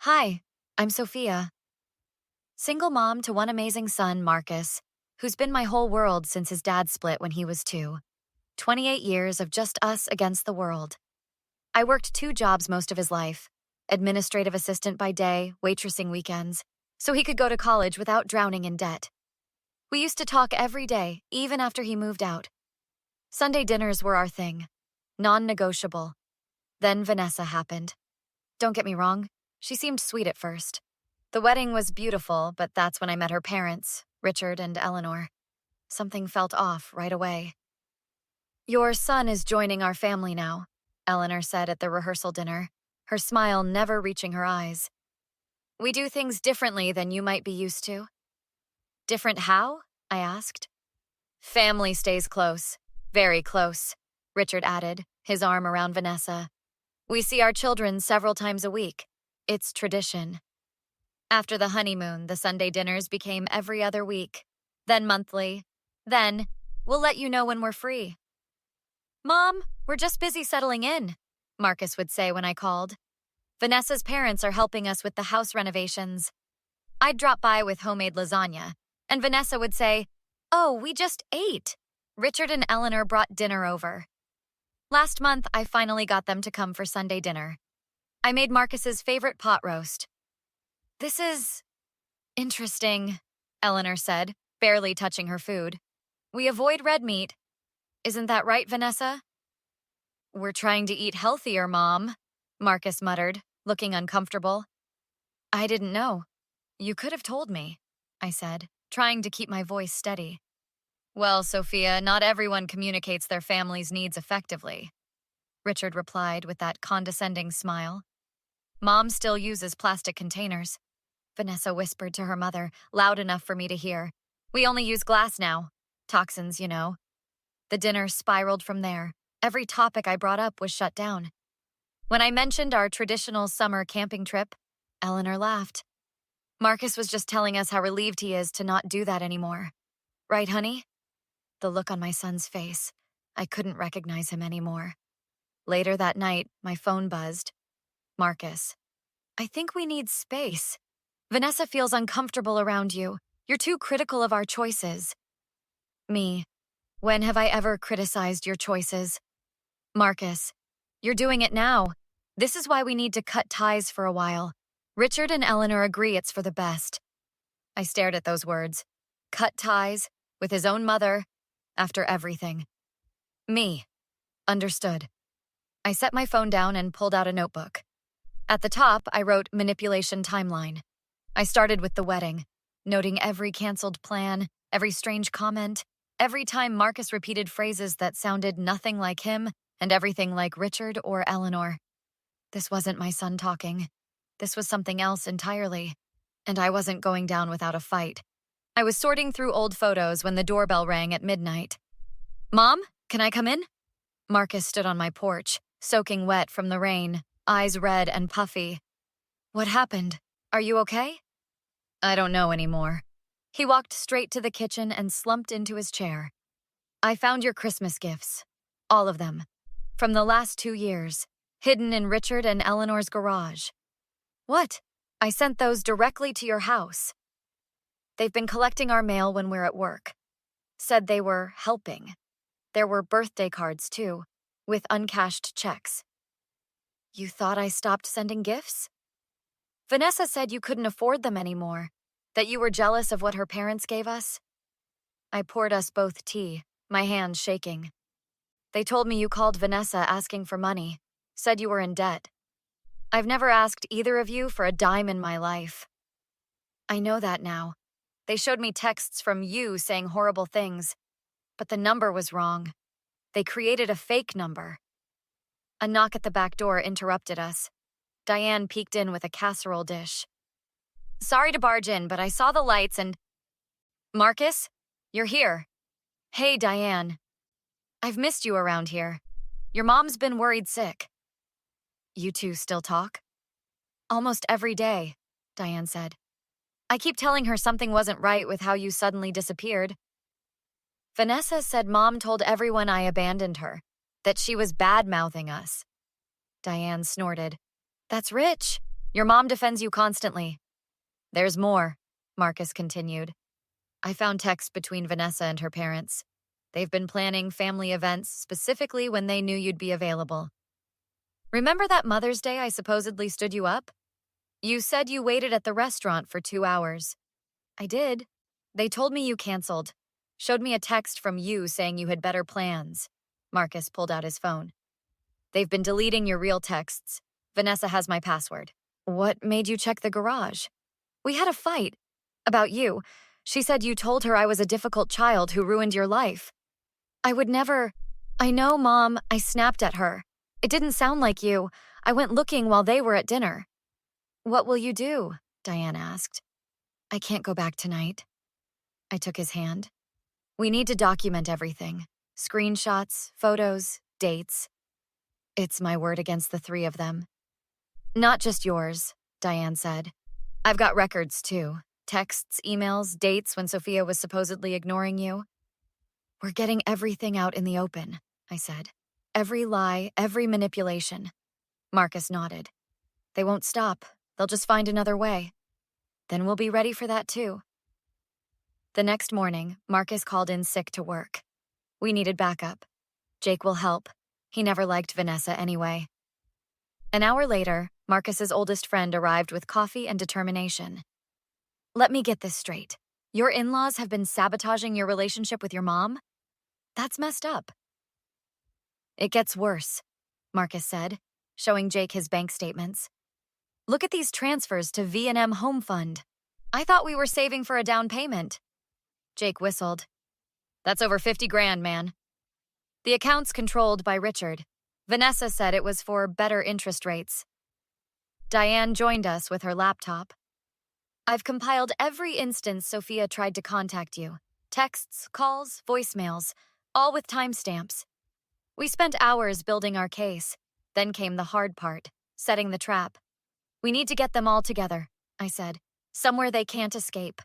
Hi, I'm Sophia, single mom to one amazing son, Marcus, who's been my whole world since his dad split when he was 2. 28 years of just us against the world. I worked 2 jobs most of his life, administrative assistant by day, waitressing weekends, so he could go to college without drowning in debt. We used to talk every day, even after he moved out. Sunday dinners were our thing, non-negotiable. Then Vanessa happened. Don't get me wrong, she seemed sweet at first. The wedding was beautiful, but that's when I met her parents, Richard and Eleanor. Something felt off right away. Your son is joining our family now, Eleanor said at the rehearsal dinner, her smile never reaching her eyes. We do things differently than you might be used to. Different how? I asked. Family stays close. Very close, Richard added, his arm around Vanessa. We see our children several times a week. It's tradition. After the honeymoon, the Sunday dinners became every other week, then monthly. Then, we'll let you know when we're free. Mom, we're just busy settling in, Marcus would say when I called. Vanessa's parents are helping us with the house renovations. I'd drop by with homemade lasagna, and Vanessa would say, "Oh, we just ate." Richard and Eleanor brought dinner over. Last month, I finally got them to come for Sunday dinner. I made Marcus's favorite pot roast. This is interesting, Eleanor said, barely touching her food. We avoid red meat. Isn't that right, Vanessa? We're trying to eat healthier, Mom, Marcus muttered, looking uncomfortable. I didn't know. You could have told me, I said, trying to keep my voice steady. Well, Sophia, not everyone communicates their family's needs effectively, Richard replied with that condescending smile. Mom still uses plastic containers, Vanessa whispered to her mother, loud enough for me to hear. We only use glass now. Toxins, you know. The dinner spiraled from there. Every topic I brought up was shut down. When I mentioned our traditional summer camping trip, Eleanor laughed. Marcus was just telling us how relieved he is to not do that anymore. Right, honey? The look on my son's face. I couldn't recognize him anymore. Later that night, my phone buzzed. Marcus. I think we need space. Vanessa feels uncomfortable around you. You're too critical of our choices. Me. When have I ever criticized your choices? Marcus. You're doing it now. This is why we need to cut ties for a while. Richard and Eleanor agree it's for the best. I stared at those words. Cut ties, with his own mother, after everything. Me. Understood. I set my phone down and pulled out a notebook. At the top, I wrote manipulation timeline. I started with the wedding, noting every canceled plan, every strange comment, every time Marcus repeated phrases that sounded nothing like him and everything like Richard or Eleanor. This wasn't my son talking. This was something else entirely, and I wasn't going down without a fight. I was sorting through old photos when the doorbell rang at midnight. Mom, can I come in? Marcus stood on my porch, soaking wet from the rain, eyes red and puffy. What happened? Are you okay? I don't know anymore. He walked straight to the kitchen and slumped into his chair. I found your Christmas gifts. All of them. From the last 2 years, hidden in Richard and Eleanor's garage. What? I sent those directly to your house. They've been collecting our mail when we're at work. Said they were helping. There were birthday cards, too, with uncashed checks. You thought I stopped sending gifts? Vanessa said you couldn't afford them anymore, that you were jealous of what her parents gave us. I poured us both tea, my hands shaking. They told me you called Vanessa asking for money, said you were in debt. I've never asked either of you for a dime in my life. I know that now. They showed me texts from you saying horrible things, but the number was wrong. They created a fake number. A knock at the back door interrupted us. Diane peeked in with a casserole dish. Sorry to barge in, but I saw the lights and… Marcus, you're here. Hey, Diane. I've missed you around here. Your mom's been worried sick. You two still talk? Almost every day, Diane said. I keep telling her something wasn't right with how you suddenly disappeared. Vanessa said Mom told everyone I abandoned her, that she was bad-mouthing us. Diane snorted. That's rich. Your mom defends you constantly. There's more, Marcus continued. I found texts between Vanessa and her parents. They've been planning family events specifically when they knew you'd be available. Remember that Mother's Day I supposedly stood you up? You said you waited at the restaurant for 2 hours. I did. They told me you canceled. Showed me a text from you saying you had better plans. Marcus pulled out his phone. They've been deleting your real texts. Vanessa has my password. What made you check the garage? We had a fight. About you. She said you told her I was a difficult child who ruined your life. I would never. I know, Mom. I snapped at her. It didn't sound like you. I went looking while they were at dinner. What will you do? Diane asked. I can't go back tonight. I took his hand. We need to document everything. Screenshots, photos, dates. It's my word against the 3 of them. Not just yours, Diane said. I've got records too. Texts, emails, dates when Sophia was supposedly ignoring you. We're getting everything out in the open, I said. Every lie, every manipulation. Marcus nodded. They won't stop. They'll just find another way. Then we'll be ready for that too. The next morning, Marcus called in sick to work. We needed backup. Jake will help. He never liked Vanessa anyway. An hour later, Marcus's oldest friend arrived with coffee and determination. Let me get this straight. Your in-laws have been sabotaging your relationship with your mom? That's messed up. It gets worse, Marcus said, showing Jake his bank statements. Look at these transfers to V&M Home Fund. I thought we were saving for a down payment. Jake whistled. That's over 50 grand, man. The account's controlled by Richard. Vanessa said it was for better interest rates. Diane joined us with her laptop. I've compiled every instance Sophia tried to contact you. Texts, calls, voicemails, all with timestamps. We spent hours building our case. Then came the hard part, setting the trap. We need to get them all together, I said. Somewhere they can't escape.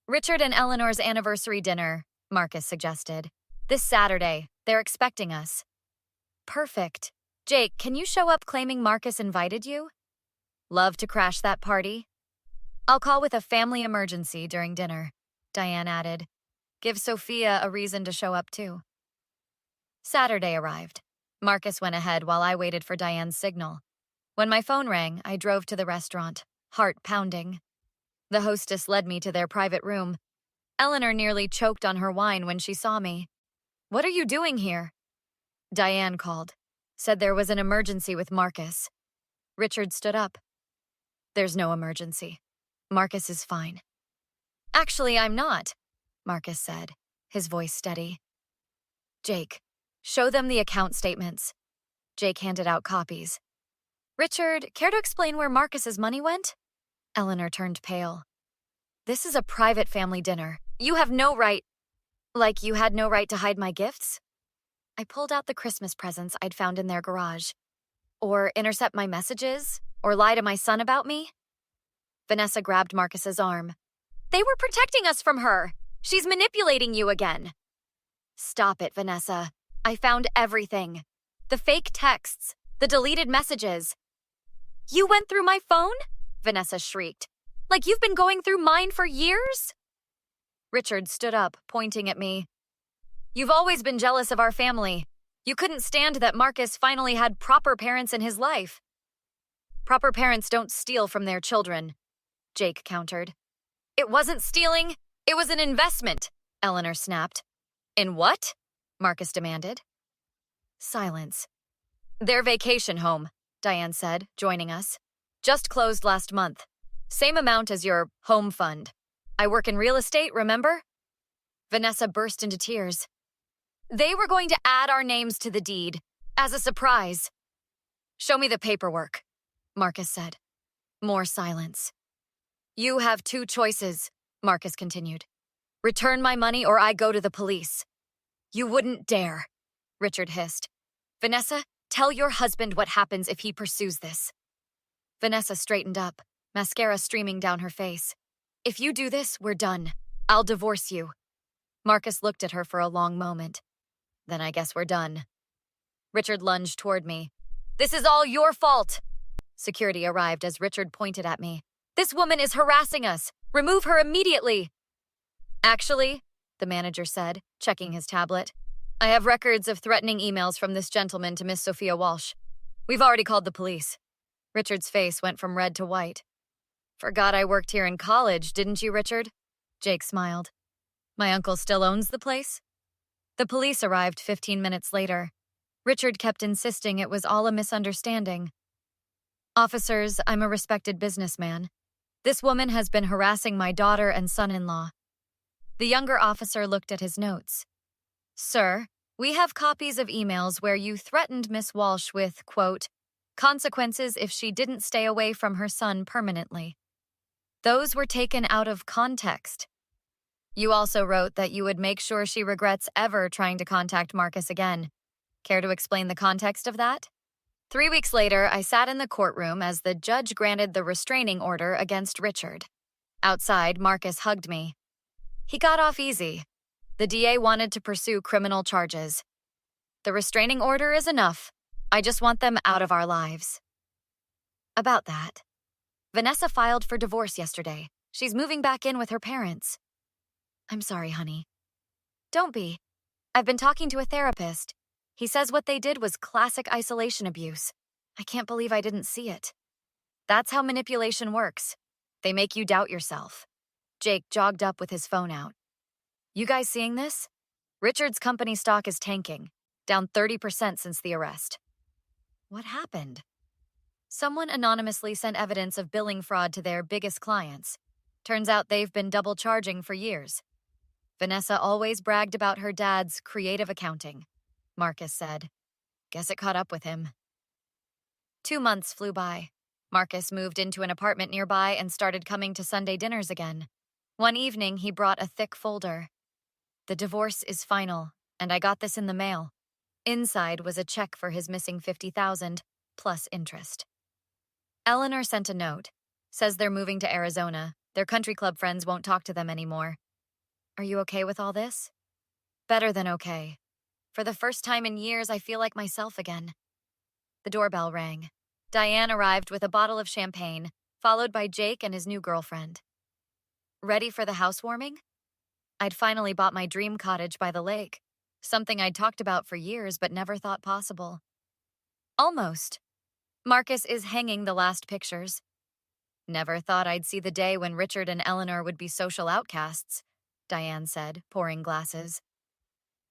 Richard and Eleanor's anniversary dinner, Marcus suggested. This Saturday. They're expecting us. Perfect. Jake, can you show up claiming Marcus invited you? Love to crash that party. I'll call with a family emergency during dinner, Diane added. Give Sophia a reason to show up too. Saturday arrived. Marcus went ahead while I waited for Diane's signal. When my phone rang, I drove to the restaurant, heart pounding. The hostess led me to their private room. Eleanor nearly choked on her wine when she saw me. What are you doing here? Diane called. Said there was an emergency with Marcus. Richard stood up. There's no emergency. Marcus is fine. Actually, I'm not, Marcus said, his voice steady. Jake, show them the account statements. Jake handed out copies. Richard, care to explain where Marcus's money went? Eleanor turned pale. This is a private family dinner. You have no right. Like you had no right to hide my gifts? I pulled out the Christmas presents I'd found in their garage. Or intercept my messages? Or lie to my son about me? Vanessa grabbed Marcus's arm. They were protecting us from her. She's manipulating you again. Stop it, Vanessa. I found everything. The fake texts, the deleted messages. You went through my phone? Vanessa shrieked. Like you've been going through mine for years? Richard stood up, pointing at me. You've always been jealous of our family. You couldn't stand that Marcus finally had proper parents in his life. Proper parents don't steal from their children, Jake countered. It wasn't stealing. It was an investment, Eleanor snapped. In what? Marcus demanded. Silence. Their vacation home, Diane said, joining us. Just closed last month. Same amount as your home fund. I work in real estate, remember? Vanessa burst into tears. They were going to add our names to the deed, as a surprise. Show me the paperwork, Marcus said. More silence. You have 2 choices, Marcus continued. Return my money or I go to the police. You wouldn't dare, Richard hissed. Vanessa, tell your husband what happens if he pursues this. Vanessa straightened up, mascara streaming down her face. If you do this, we're done. I'll divorce you. Marcus looked at her for a long moment. Then I guess we're done. Richard lunged toward me. This is all your fault. Security arrived as Richard pointed at me. "This woman is harassing us! Remove her immediately!" "Actually," the manager said, checking his tablet, "I have records of threatening emails from this gentleman to Miss Sophia Walsh. We've already called the police." Richard's face went from red to white. "Forgot I worked here in college, didn't you, Richard?" Jake smiled. "My uncle still owns the place?" The police arrived 15 minutes later. Richard kept insisting it was all a misunderstanding. "Officers, I'm a respected businessman. This woman has been harassing my daughter and son-in-law." The younger officer looked at his notes. "Sir, we have copies of emails where you threatened Miss Walsh with, quote, consequences if she didn't stay away from her son permanently. Those were taken out of context. You also wrote that you would make sure she regrets ever trying to contact Marcus again. Care to explain the context of that?" 3 weeks later, I sat in the courtroom as the judge granted the restraining order against Richard. Outside, Marcus hugged me. He got off easy. The DA wanted to pursue criminal charges. "The restraining order is enough. I just want them out of our lives." About that, Vanessa filed for divorce yesterday. She's moving back in with her parents. "I'm sorry, honey." "Don't be. I've been talking to a therapist. He says what they did was classic isolation abuse. I can't believe I didn't see it." "That's how manipulation works. They make you doubt yourself." Jake jogged up with his phone out. "You guys seeing this? Richard's company stock is tanking, down 30% since the arrest." "What happened?" "Someone anonymously sent evidence of billing fraud to their biggest clients. Turns out they've been double charging for years. Vanessa always bragged about her dad's creative accounting," Marcus said. "Guess it caught up with him." 2 months flew by. Marcus moved into an apartment nearby and started coming to Sunday dinners again. One evening, he brought a thick folder. "The divorce is final, and I got this in the mail." Inside was a check for his missing $50,000, plus interest. Eleanor sent a note. Says they're moving to Arizona. Their country club friends won't talk to them anymore. "Are you okay with all this?" "Better than okay. For the first time in years, I feel like myself again." The doorbell rang. Diane arrived with a bottle of champagne, followed by Jake and his new girlfriend. "Ready for the housewarming?" I'd finally bought my dream cottage by the lake, something I'd talked about for years but never thought possible. "Almost. Marcus is hanging the last pictures." "Never thought I'd see the day when Richard and Eleanor would be social outcasts," Diane said, pouring glasses.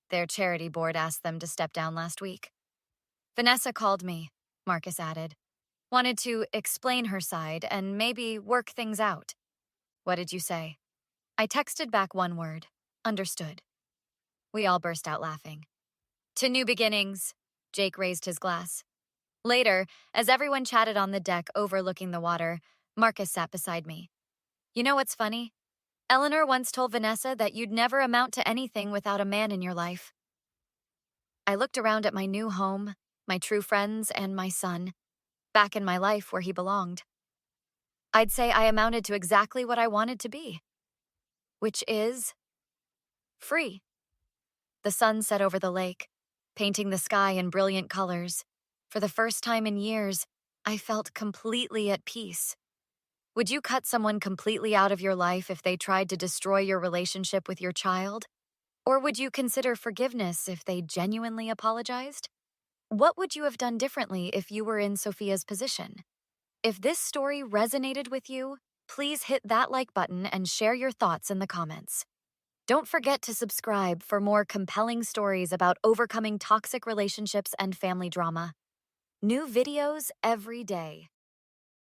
"Their charity board asked them to step down last week." "Vanessa called me," Marcus added. "Wanted to explain her side and maybe work things out." "What did you say?" I texted back one word: understood. We all burst out laughing. "To new beginnings," Jake raised his glass. Later, as everyone chatted on the deck overlooking the water, Marcus sat beside me. "You know what's funny? Eleanor once told Vanessa that you'd never amount to anything without a man in your life." I looked around at my new home, my true friends, and my son, back in my life where he belonged. I'd say I amounted to exactly what I wanted to be, which is free. The sun set over the lake, painting the sky in brilliant colors. For the first time in years, I felt completely at peace. Would you cut someone completely out of your life if they tried to destroy your relationship with your child? Or would you consider forgiveness if they genuinely apologized? What would you have done differently if you were in Sophia's position? If this story resonated with you, please hit that like button and share your thoughts in the comments. Don't forget to subscribe for more compelling stories about overcoming toxic relationships and family drama. New videos every day.